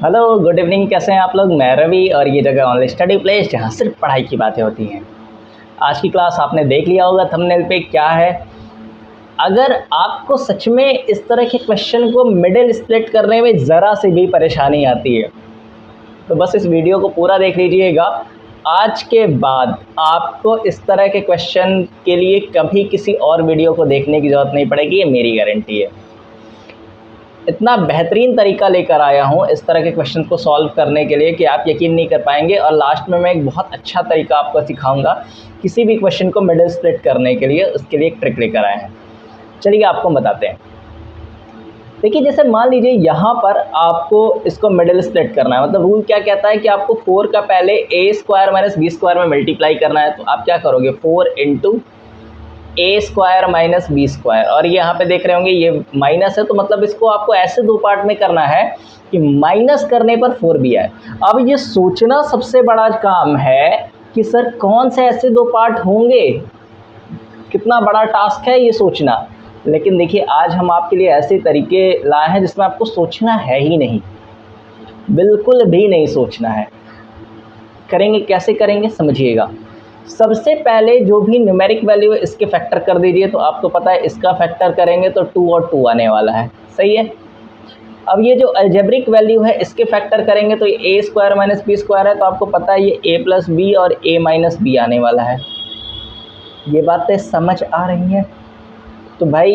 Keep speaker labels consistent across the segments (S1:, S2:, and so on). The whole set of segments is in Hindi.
S1: हेलो गुड इवनिंग, कैसे हैं आप लोग। मैं रवि और ये जगह ऑनलाइन स्टडी प्लेस जहाँ सिर्फ पढ़ाई की बातें होती हैं। आज की क्लास आपने देख लिया होगा थंबनेल पे क्या है। अगर आपको सच में इस तरह के क्वेश्चन को मिडिल स्प्लिट करने में ज़रा सी भी परेशानी आती है तो बस इस वीडियो को पूरा देख लीजिएगा। आज के बाद आपको इस तरह के क्वेश्चन के लिए कभी किसी और वीडियो को देखने की ज़रूरत नहीं पड़ेगी, ये मेरी गारंटी है। इतना बेहतरीन तरीका लेकर आया हूँ इस तरह के क्वेश्चन को सॉल्व करने के लिए कि आप यकीन नहीं कर पाएंगे। और लास्ट में मैं एक बहुत अच्छा तरीका आपको सिखाऊंगा किसी भी क्वेश्चन को मिडिल स्प्लिट करने के लिए। उसके लिए एक ट्रिक लेकर आए हैं, चलिए आपको बताते हैं। देखिए, जैसे मान लीजिए यहाँ पर आपको इसको मिडिल स्प्लिट करना है, मतलब रूल क्या कहता है कि आपको 4 का पहले a square minus B square में मल्टीप्लाई करना है। तो आप क्या करोगे, 4 into A square minus B square, और ये यहाँ पे देख रहे होंगे ये माइनस है, तो मतलब इसको आपको ऐसे दो पार्ट में करना है कि माइनस करने पर 4b आए। अब ये सोचना सबसे बड़ा काम है कि सर कौन से ऐसे दो पार्ट होंगे, कितना बड़ा टास्क है ये सोचना। लेकिन देखिए, आज हम आपके लिए ऐसे तरीके लाए हैं जिसमें आपको सोचना है ही नहीं, बिल्कुल भी नहीं सोचना है। करेंगे कैसे करेंगे समझिएगा। सबसे पहले जो भी न्यूमेरिक वैल्यू है इसके फैक्टर कर दीजिए। तो आपको पता है इसका फैक्टर करेंगे तो 2 और 2 आने वाला है, सही है। अब ये जो अलजेब्रिक वैल्यू है इसके फैक्टर करेंगे तो ये ए स्क्वायर माइनस बी स्क्वायर है, तो आपको पता है ये ए प्लस बी और ए माइनस बी आने वाला है। ये बातें समझ आ रही हैं? तो भाई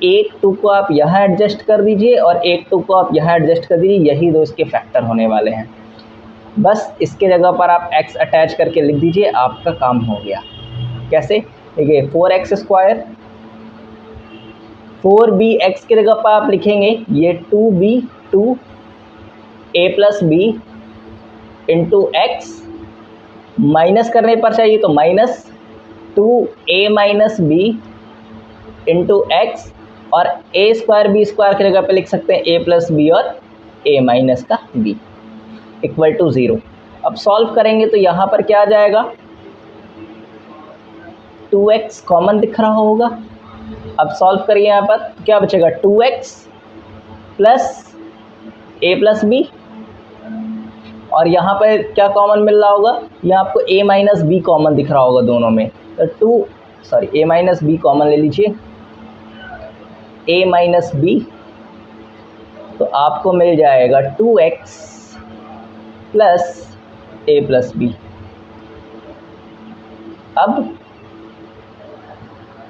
S1: एक 2 को आप यहाँ एडजस्ट कर दीजिए और एक 2 को आप यहाँ एडजस्ट कर दीजिए, यही दो इसके फैक्टर होने वाले हैं। बस इसके जगह पर आप x अटैच करके लिख दीजिए, आपका काम हो गया। कैसे, देखिए 4x स्क्वायर, 4bx की जगह पर आप लिखेंगे ये 2b 2a plus B into x, minus करने पर चाहिए तो minus 2a minus B into X, और a स्क्वायर बी स्क्वायर की जगह पर लिख सकते हैं a प्लस बी और a माइनस का b इक्वल टू 0। अब सॉल्व करेंगे तो यहाँ पर क्या आ जाएगा, 2x कॉमन दिख रहा होगा। अब सॉल्व करिए, यहाँ पर क्या बचेगा, 2x plus a plus B, और यहाँ पर क्या कॉमन मिल रहा होगा, यहाँ आपको a माइनस बी कॉमन दिख रहा होगा दोनों में। तो a माइनस बी कॉमन ले लीजिए, a माइनस बी, तो आपको मिल जाएगा 2x plus A plus B. अब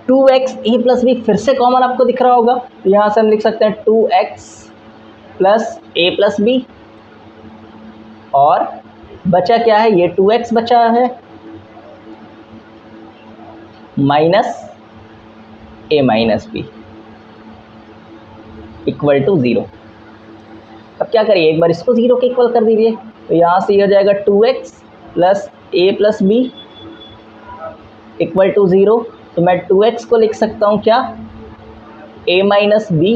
S1: 2x ए प्लस बी फिर से कॉमन आपको दिख रहा होगा, तो यहाँ से हम लिख सकते हैं 2x plus A plus B, और बचा क्या है, ये 2x बचा है minus A minus B equal to 0। अब क्या करिए, एक बार इसको 0 के इक्वल कर दीजिए, तो यहाँ से हो जाएगा 2x plus A plus B equal to 0। तो मैं 2x को लिख सकता हूँ क्या, a माइनस बी,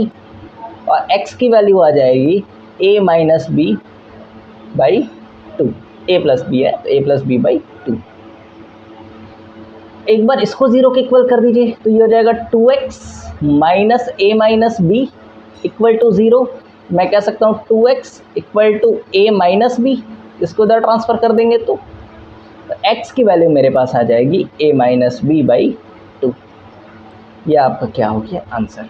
S1: और x की वैल्यू आ जाएगी a minus B by 2। a plus B है तो a प्लस बी बाई 2। एक बार इसको 0 के इक्वल कर दीजिए, तो ये हो जाएगा 2x minus a minus B equal to 0। मैं कह सकता हूँ 2x equal to a minus B, इसको इधर ट्रांसफ़र कर देंगे तो x की वैल्यू मेरे पास आ जाएगी a माइनस बी बाई 2। ये आपका क्या हो गया आंसर।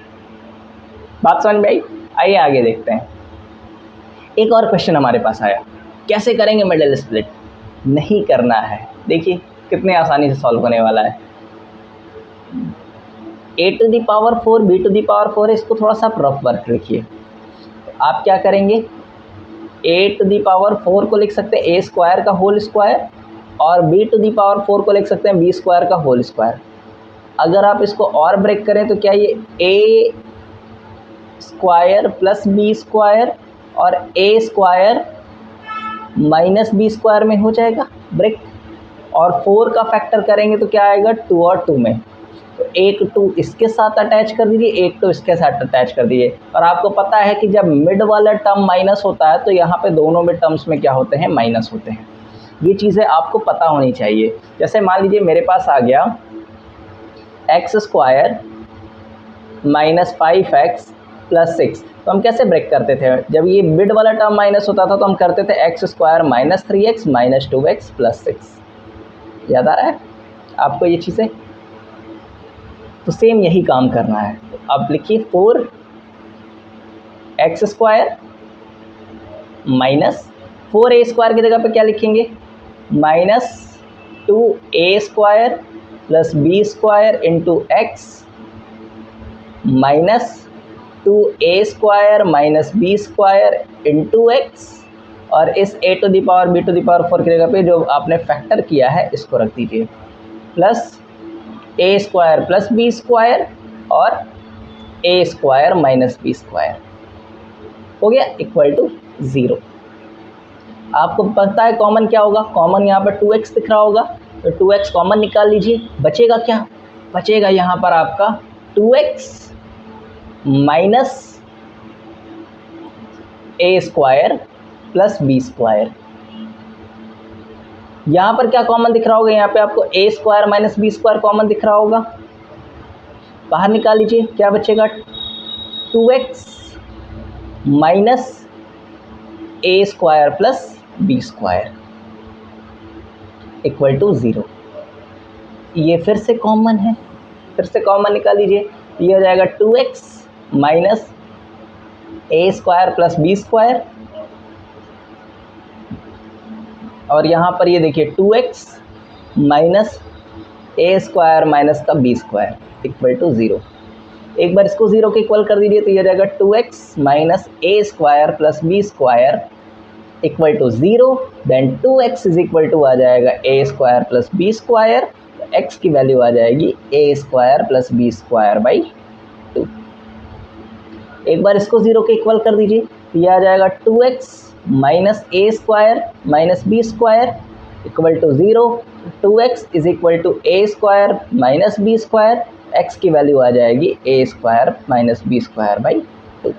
S1: बात समझ में आई? आइए आगे देखते हैं। एक और क्वेश्चन हमारे पास आया, कैसे करेंगे मिडिल स्प्लिट। नहीं करना है, देखिए कितने आसानी से सॉल्व होने वाला है। a to the power 4 b to the power 4 है, इसको थोड़ा सा आप रफ वर्क लिखिए। आप क्या करेंगे, a टू दी पावर 4 को लिख सकते हैं a स्क्वायर का होल स्क्वायर, और b टू दी पावर 4 को लिख सकते हैं b स्क्वायर का होल स्क्वायर। अगर आप इसको और ब्रेक करें तो क्या ये a square plus b square और a square minus b square में हो जाएगा ब्रेक, और 4 का फैक्टर करेंगे तो क्या आएगा, 2 और 2 में। तो एक 2 इसके साथ अटैच कर दीजिए, एक 2 इसके साथ अटैच कर दीजिए। और आपको पता है कि जब मिड वाला टर्म माइनस होता है तो यहाँ पे दोनों में टर्म्स में क्या होते हैं, माइनस होते हैं। ये चीज़ें आपको पता होनी चाहिए। जैसे मान लीजिए मेरे पास आ गया x square minus 5x plus 6। तो हम कैसे ब्रेक करते थे, जब ये मिड वाला टर्म माइनस होता था तो हम करते थे x square minus 3x minus 2x plus 6। याद आ रहा है आपको ये चीज़ें? तो सेम यही काम करना है। तो अब लिखिए 4x square minus 4a square की जगह पे क्या लिखेंगे, minus 2a square plus b square into x minus 2a square minus b square into X, और इस a to the power b to the power 4 की जगह पे जो आपने फैक्टर किया है इसको रख दीजिए, plus a square plus b square और a square minus b square हो गया इक्वल टू 0। आपको पता है कॉमन क्या होगा, कॉमन यहाँ पर 2x दिख रहा होगा, तो 2x कॉमन निकाल लीजिए। बचेगा क्या, बचेगा यहाँ पर आपका 2x minus a square plus b square. यहाँ पर क्या कॉमन दिख रहा होगा, यहाँ पे आपको a square minus b square common दिख रहा होगा, बाहर निकाल लीजिए। क्या बचेगा, 2x minus a square plus b square equal to 0। ये फिर से कॉमन है, फिर से कॉमन निकाल लीजिए। ये हो जाएगा 2x minus a square plus b square, और यहाँ पर ये देखिए 2x minus a square minus का b स्क्वायर इक्वल टू 0। एक बार इसको 0 के इक्वल कर दीजिए तो ये जाएगा 2x minus a square plus b square equal to 0। Then 2x is equal to आ जाएगा a square plus b square, x की वैल्यू आ जाएगी a square plus b square by 2। एक बार इसको 0 के इक्वल कर दीजिए तो ये आ जाएगा 2x minus a square minus b square equal to 0। 2x is equal to a square minus b square, x की वैल्यू आ जाएगी a square minus b square by 2।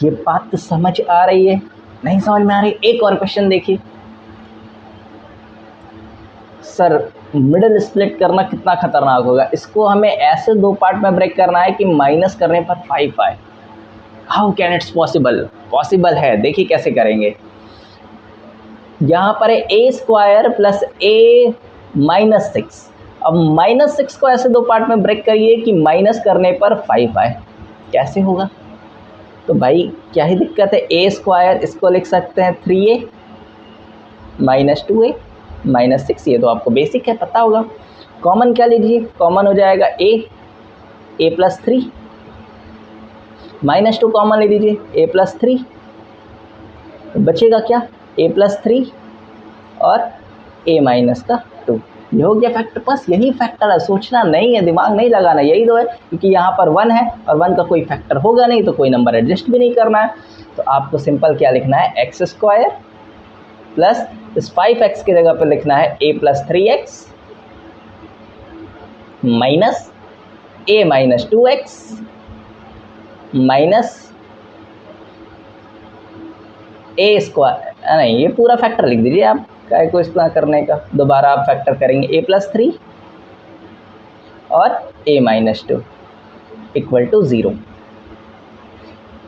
S1: ये बात तो समझ आ रही है, नहीं समझ में आ रही? एक और क्वेश्चन देखिए। सर मिडिल स्प्लिट करना कितना खतरनाक होगा, इसको हमें ऐसे दो पार्ट में ब्रेक करना है कि माइनस करने पर 5 आए। How can it's possible, possible है, देखिए कैसे करेंगे। यहाँ पर है a square plus a minus 6। अब माइनस 6 को ऐसे दो पार्ट में ब्रेक करिए कि माइनस करने पर 5 आए, कैसे होगा? तो भाई क्या ही दिक्कत है, a स्क्वायर इसको लिख सकते हैं 3a माइनस 2a माइनस 6, ये तो आपको बेसिक है पता होगा। कॉमन क्या लीजिए, कॉमन हो जाएगा a प्लस 3, माइनस 2 कॉमन ले लीजिए a प्लस 3, तो बचेगा क्या, a प्लस 3 और a माइनस का 2। ये हो गया फैक्टर, बस यही फैक्टर है, सोचना नहीं है, दिमाग नहीं लगाना, यही दो है। क्योंकि यहाँ पर 1 है और 1 का कोई फैक्टर होगा नहीं तो कोई नंबर एडजस्ट भी नहीं करना है। तो आपको सिंपल क्या लिखना है, एक्स स्क्वायर प्लस इस 5x की जगह पर लिखना है a plus 3x minus a minus 2x minus a square, नहीं ये पूरा फैक्टर लिख दीजिए आप, क्या को इतना करने का, दोबारा आप फैक्टर करेंगे a प्लस 3 और a minus 2 equal to 0।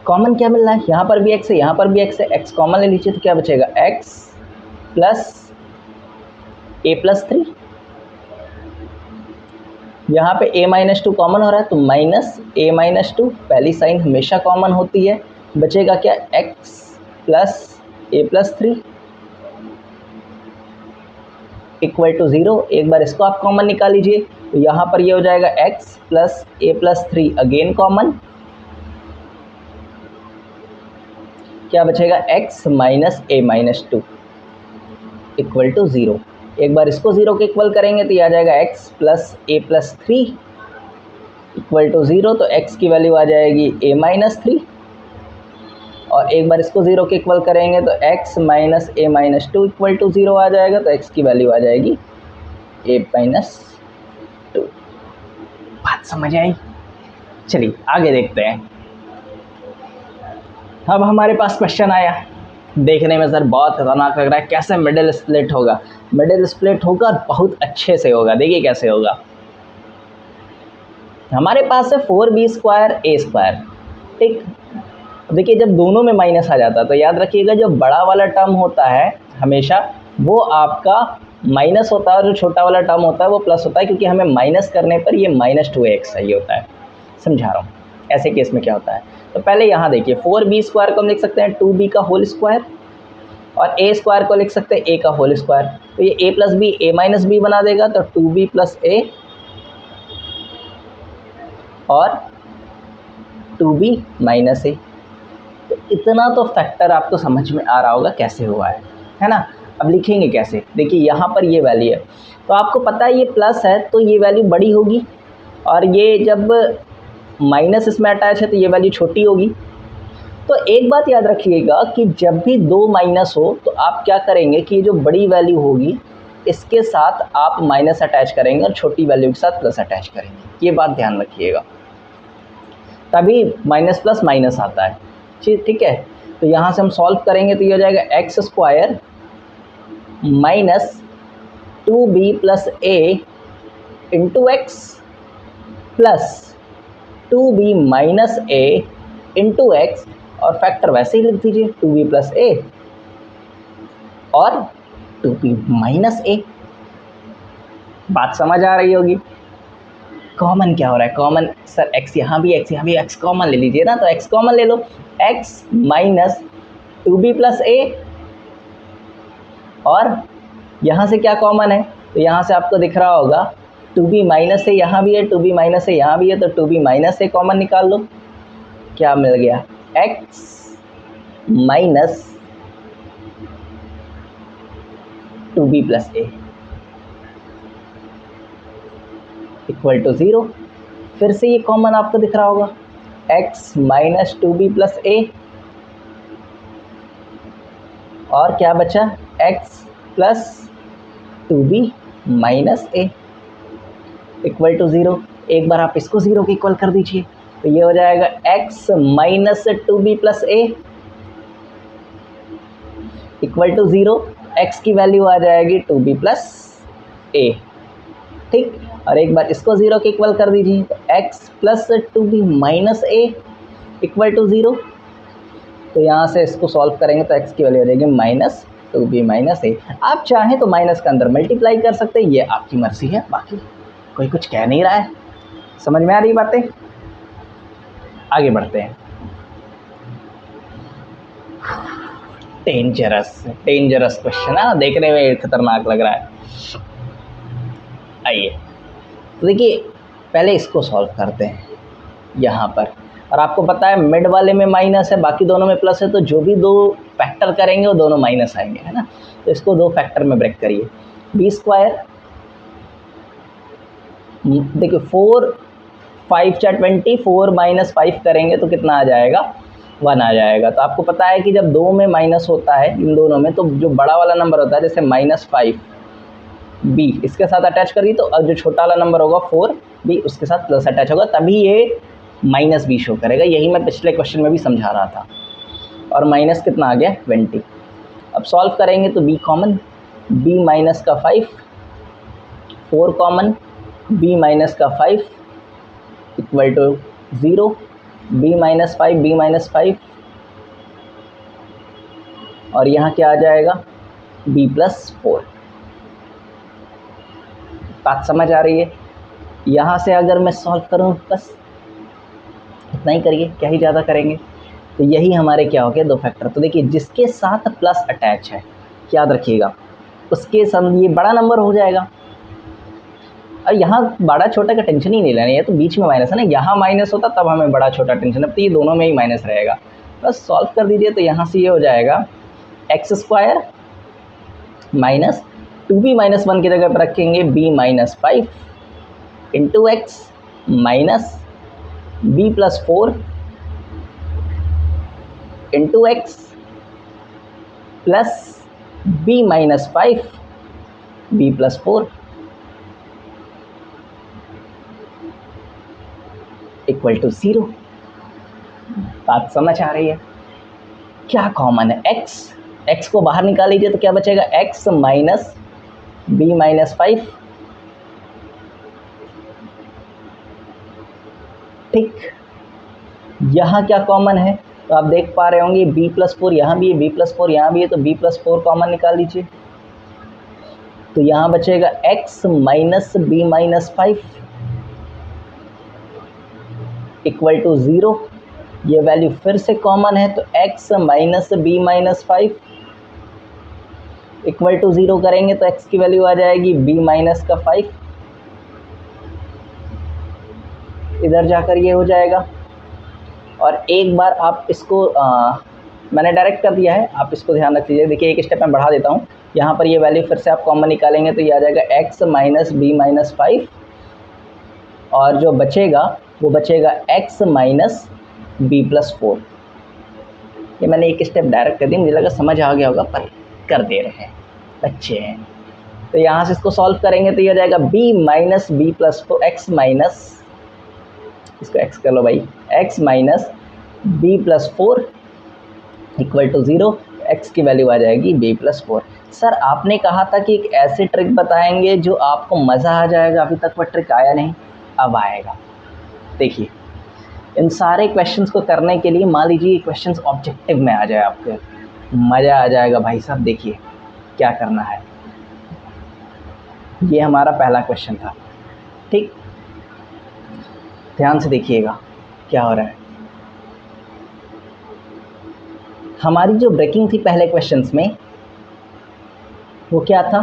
S1: Common क्या मिल रहा है, यहाँ पर भी x है, यहाँ पर भी x है, x कॉमन ले लीजिए तो क्या बचेगा, x प्लस a प्लस 3, यहाँ पे a माइनस 2 कॉमन हो रहा है तो माइनस a माइनस 2, पहली साइन हमेशा कॉमन होती है। बचेगा क्या, x plus a plus 3 equal to 0। एक बार इसको आप कॉमन निकाल लीजिए तो यहाँ पर ये हो जाएगा x plus a plus 3 again common, क्या बचेगा, x minus a minus 2 equal to 0। एक बार इसको 0 के इक्वल करेंगे तो ये आ जाएगा x plus a plus 3 equal to 0, तो x की वैल्यू आ जाएगी a माइनस 3, और एक बार इसको 0 के इक्वल करेंगे तो x minus a minus 2 equal to 0 आ जाएगा, तो x की वैल्यू आ जाएगी a माइनस 2। बात समझ आई? चलिए आगे देखते हैं। अब हमारे पास क्वेश्चन आया, देखने में सर बहुत खतरनाक लग रहा है, कैसे मिडिल स्प्लिट होगा? मिडिल स्प्लिट होगा बहुत अच्छे से होगा, देखिए कैसे होगा। हमारे पास है 4b स्क्वायर a स्क्वायर, ठीक। देखिए जब दोनों में माइनस आ जाता है तो याद रखिएगा जो बड़ा वाला टर्म होता है हमेशा वो आपका माइनस होता है और जो छोटा वाला टर्म होता है वो प्लस होता है, क्योंकि हमें माइनस करने पर ये -2x सही होता है। समझा रहा हूँ। ऐसे केस में क्या होता है, तो पहले यहाँ देखिए 4b² को हम लिख सकते हैं 2b का होल स्क्वायर, और a² को लिख सकते हैं a का होल स्क्वायर। तो ये a + b a - b बना देगा, तो 2b + a और 2b - a। तो इतना तो फैक्टर आपको समझ में आ रहा होगा कैसे हुआ है ना। अब लिखेंगे कैसे, देखिए यहाँ पर ये वैल्यू है तो आपको पता है ये प्लस है तो ये वैल्यू बड़ी होगी, और ये जब माइनस इसमें अटैच है तो ये वैल्यू छोटी होगी। तो एक बात याद रखिएगा कि जब भी दो माइनस हो तो आप क्या करेंगे कि जो बड़ी वैल्यू होगी इसके साथ आप माइनस अटैच करेंगे और छोटी वैल्यू के साथ प्लस अटैच करेंगे। ये बात ध्यान रखिएगा, तभी माइनस प्लस माइनस आता है। ठीक है, तो यहाँ से हम सॉल्व करेंगे तो ये हो जाएगा x² - 2b + a into x plus 2b - a into X, और फैक्टर वैसे ही लिख दीजिए 2b + a और 2b - a। बात समझ आ रही होगी। कॉमन क्या हो रहा है, कॉमन सर x यहाँ भी x कॉमन ले लीजिए ना, तो x कॉमन ले लो, x - 2b + a, और यहाँ से क्या कॉमन है, तो यहाँ से आपको दिख रहा होगा 2b - a यहाँ भी है, 2b - a यहाँ भी है, तो 2b - a कॉमन निकाल लो। क्या मिल गया, x - 2b + a equal to 0। फिर से ये कॉमन आपको दिख रहा होगा, x - 2b + a, और क्या बचा, x + 2b - a equal to 0। एक बार आप इसको 0 के इक्वल कर दीजिए, तो ये हो जाएगा x - 2b + a equal to 0। x की वैल्यू आ जाएगी 2b + a, ठीक। और एक बार इसको 0 के इक्वल कर दीजिए, तो x + 2b - a equal to 0। तो यहाँ से इसको सॉल्व करेंगे तो x की वैल्यू आ जाएगी -2b - a। आप चाहें तो माइनस के अंदर मल्टीप्लाई कर सकते हैं, ये आपकी मर्जी है, बाकी कोई कुछ कह नहीं रहा है। समझ में आ रही बातें, आगे बढ़ते हैं। डेंजरस क्वेश्चन है ना, देखने में खतरनाक लग रहा है। आइए तो देखिए पहले इसको सॉल्व करते हैं यहाँ पर, और आपको पता है मिड वाले में माइनस है, बाकी दोनों में प्लस है, तो जो भी दो फैक्टर करेंगे वो दोनों माइनस आएंगे, है ना। तो इसको दो फैक्टर में ब्रेक करिए। b², देखिए 4 5 × 20, 4 - 5 करेंगे तो कितना आ जाएगा, 1 आ जाएगा। तो आपको पता है कि जब दो में माइनस होता है इन दोनों में, तो जो बड़ा वाला नंबर होता है जैसे -5b इसके साथ अटैच करिए, तो जो छोटा वाला नंबर होगा 4b उसके साथ प्लस अटैच होगा, तभी ये -b शो करेगा। यही मैं पिछले क्वेश्चन में भी समझा रहा था। और माइनस कितना आ गया, 20। अब सॉल्व करेंगे तो b कॉमन, b - का 5, 4 कॉमन, b - का 5 इक्वल टू 0, b - 5 और यहाँ क्या आ जाएगा, b + 4। बात समझ आ रही है। यहाँ से अगर मैं सॉल्व करूँ बस इतना ही करिए, क्या ही ज़्यादा करेंगे। तो यही हमारे क्या हो गए, दो फैक्टर। तो देखिए जिसके साथ प्लस अटैच है याद रखिएगा उसके साथ ये बड़ा नंबर हो जाएगा। और यहाँ बड़ा छोटा का टेंशन ही नहीं लेना, ये तो बीच में माइनस है ना, यहाँ माइनस होता तब हमें बड़ा छोटा टेंशन है, तो ये दोनों में ही माइनस रहेगा। बस सॉल्व कर दीजिए, तो यहाँ से ये हो जाएगा x² - 2b - 1 की जगह पर रखेंगे b - 5 into x minus b + 4 into x plus b - 5 b + 4 equal to 0। बात समझ आ रही है। क्या कॉमन है, x को बाहर निकाल लीजिए तो क्या बचेगा, x - b - 5, ठीक। यहाँ क्या कॉमन है, तो आप देख पा रहे होंगे b+4 यहाँ भी है, b+4 यहाँ भी है, तो b+4 कॉमन निकाल लीजिए। तो यहाँ बचेगा x minus b minus 5 equal to 0। ये वैल्यू फिर से कॉमन है, तो x minus b minus 5 equal to 0 करेंगे तो x की वैल्यू आ जाएगी b माइनस का 5। इधर जाकर ये हो जाएगा। और एक बार आप इसको मैंने डायरेक्ट कर दिया है, आप इसको ध्यान रख लीजिए। देखिए एक स्टेप मैं बढ़ा देता हूँ। यहाँ पर ये वैल्यू फिर से आप कॉमन निकालेंगे तो ये आ जाएगा x माइनस बी माइनस 5, और जो बचेगा वो बचेगा x माइनस b+4। ये मैंने एक स्टेप डायरेक्ट कर दी, मुझे लगा समझ आ गया होगा, पर कर दे रहे हैं, बच्चे हैं। तो यहाँ से इसको सॉल्व करेंगे तो ये हो जाएगा b minus b+4, x minus, इसको x कर लो भाई, x minus b+4 equal to 0। x की वैल्यू आ जाएगी b+4। सर आपने कहा था कि एक ऐसी ट्रिक बताएंगे जो आपको मज़ा आ जाएगा, अभी तक वो ट्रिक आया नहीं, अब आएगा। देखिए इन सारे क्वेश्चंस को करने के लिए मान लीजिए क्वेश्चंस ऑब्जेक्टिव में आ जाए, आपको मज़ा आ जाएगा भाई साहब। देखिए क्या करना है, ये हमारा पहला क्वेश्चन था, ठीक, ध्यान से देखिएगा क्या हो रहा है। हमारी जो ब्रेकिंग थी पहले क्वेश्चंस में वो क्या था,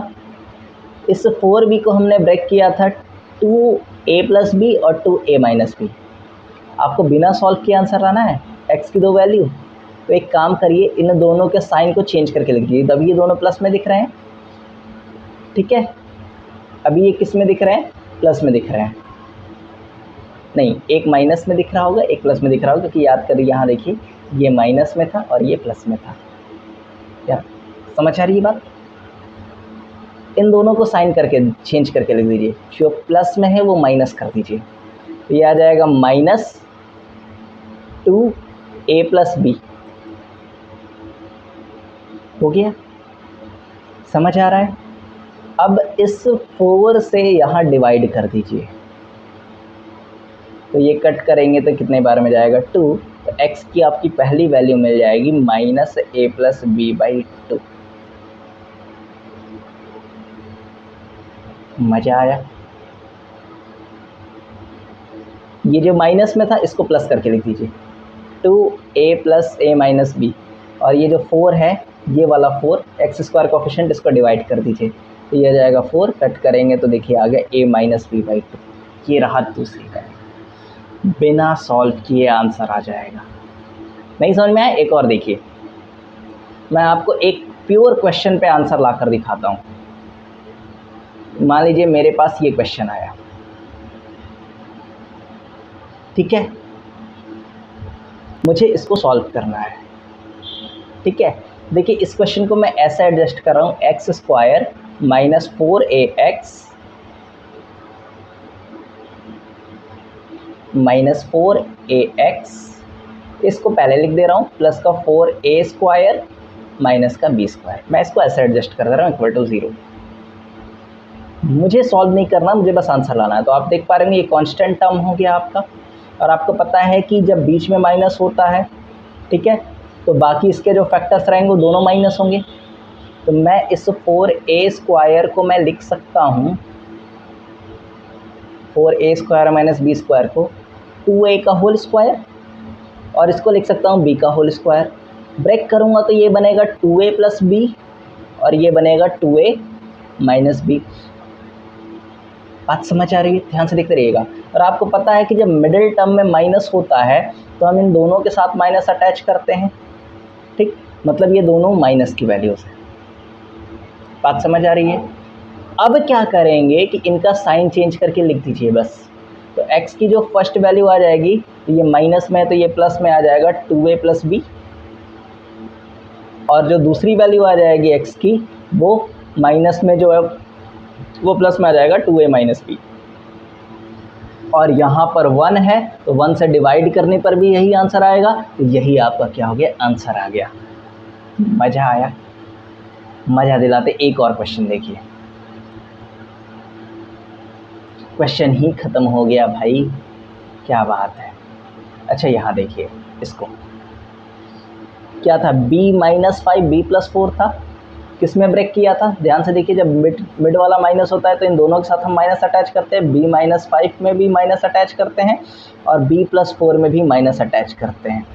S1: इस 4b को हमने ब्रेक किया था 2a प्लस बी और 2a माइनस बी। आपको बिना सॉल्व किए आंसर लाना है, x की दो वैल्यू। तो एक काम करिए, इन दोनों के साइन को चेंज करके लिख दीजिए। तभी ये दोनों प्लस में दिख रहे हैं, ठीक है। अभी ये किस में दिख रहे हैं, प्लस में दिख रहे हैं, नहीं एक माइनस में दिख रहा होगा, एक प्लस में दिख रहा होगा, क्योंकि याद करिए यहाँ देखिए ये माइनस में था और ये प्लस में था। क्या समझ आ रही है बात। इन दोनों को साइन करके चेंज करके लिख दीजिए, जो प्लस में है वो माइनस कर दीजिए। तो ये आ जाएगा माइनस 2a प्लस बी। हो गया, समझ आ रहा है। अब इस 4 से यहाँ डिवाइड कर दीजिए, तो ये कट करेंगे तो कितने बार में जाएगा 2। तो x की आपकी पहली वैल्यू मिल जाएगी minus a plus b by 2। मज़ा आया। ये जो माइनस में था इसको प्लस करके लिख दीजिए, 2a plus a minus B. और ये जो 4 है, ये वाला 4 एक्स स्क्वायर कोफिशिएंट, इसको डिवाइड कर दीजिए तो ये आ जाएगा 4। कट करेंगे तो देखिए आ गया a माइनस बी बाई 2। ये रहा दूसरी का, बिना सॉल्व किए आंसर आ जाएगा। नहीं समझ में आया, एक और देखिए, मैं आपको एक प्योर क्वेश्चन पे आंसर ला कर दिखाता हूँ। मान लीजिए मेरे पास ये क्वेश्चन आया, ठीक है, मुझे इसको सॉल्व करना है, ठीक है। देखिए इस क्वेश्चन को मैं ऐसा एडजस्ट कर रहा हूँ, x square minus 4ax minus 4ax, इसको पहले लिख दे रहा हूँ, प्लस का 4a स्क्वायर माइनस का b स्क्वायर। मैं इसको ऐसे एडजस्ट कर दे रहा हूँ इक्वल टू 0। मुझे सॉल्व नहीं करना, मुझे बस आंसर लाना है। तो आप देख पा रहे हैं ये कांस्टेंट टर्म हो गया आपका, और आपको पता है कि जब बीच में माइनस होता है, ठीक है, तो बाकी इसके जो फैक्टर्स रहेंगे वो दोनों माइनस होंगे। तो मैं इस 4a स्क्वायर को मैं लिख सकता हूँ, 4a square minus b square को 2a का होल स्क्वायर, और इसको लिख सकता हूँ b का होल स्क्वायर। ब्रेक करूँगा तो ये बनेगा 2a प्लस b और ये बनेगा 2a माइनस b। बात समझ आ रही है, ध्यान से देखते रहिएगा। और आपको पता है कि जब मिडिल टर्म में माइनस होता है तो हम इन दोनों के साथ माइनस अटैच करते हैं, ठीक, मतलब ये दोनों माइनस की वैल्यूज हैं। बात समझ आ रही है। अब क्या करेंगे कि इनका साइन चेंज करके लिख दीजिए बस। तो x की जो फर्स्ट वैल्यू आ जाएगी, तो ये माइनस में है तो ये प्लस में आ जाएगा 2a प्लस बी, और जो दूसरी वैल्यू आ जाएगी x की, वो माइनस में जो है वो प्लस में आ जाएगा 2a माइनस बी। और यहाँ पर 1 है तो 1 से डिवाइड करने पर भी यही आंसर आएगा। तो यही आपका क्या हो गया, आंसर आ गया। मज़ा आया, मज़ा दिलाते एक और क्वेश्चन देखिए। क्वेश्चन ही ख़त्म हो गया भाई, क्या बात है। अच्छा यहाँ देखिए इसको, क्या था b-5 b+4 था, किस में ब्रेक किया था, ध्यान से देखिए, जब मिड वाला माइनस होता है तो इन दोनों के साथ हम माइनस अटैच करते हैं, b-5 में भी माइनस अटैच करते हैं और b+4 में भी माइनस अटैच करते हैं।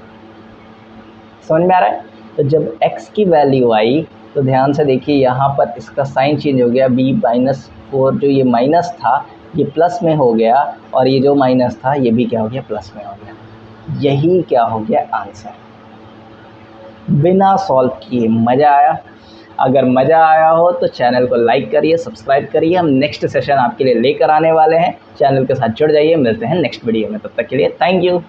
S1: समझ में आ रहा है? तो जब x की वैल्यू आई तो ध्यान से देखिए यहाँ पर इसका साइन चेंज हो गया, b-4 जो ये माइनस था ये प्लस में हो गया और ये जो माइनस था ये भी क्या हो गया, प्लस में हो गया। यही क्या हो गया, आंसर। बिना सॉल्व किए। मज़ा आया? अगर मज़ा आया हो तो चैनल को लाइक करिए, सब्सक्राइब करिए। हम नेक्स्ट सेशन आपके लिए लेकर आने वाले हैं, चैनल के साथ जुड़ जाइए। मिलते हैं नेक्स्ट वीडियो में, तब तक के लिए थैंक यू।